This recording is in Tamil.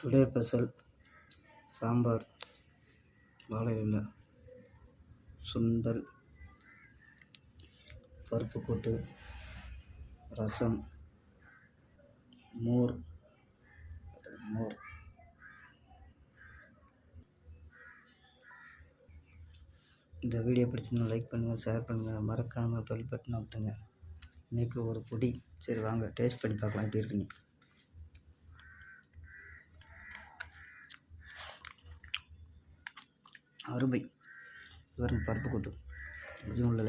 டுடே ஸ்பெஷல் சாம்பார், வாழை இலை, சுண்டல், பருப்பு கூட்டு, ரசம், மோர். இந்த வீடியோ பிடிச்சிருந்தா லைக் பண்ணுங்கள், ஷேர் பண்ணுங்கள், மறக்காமல் பெல் பட்டன் அமுத்துங்க. இன்றைக்கி ஒரு பொடி. சரி வாங்க டேஸ்ட் பண்ணி பார்க்கலாம் எப்படி இருக்குன்னு. அருமை. இது வரைக்கும் பருப்பு கூட்டு. இது உள்ள லைட்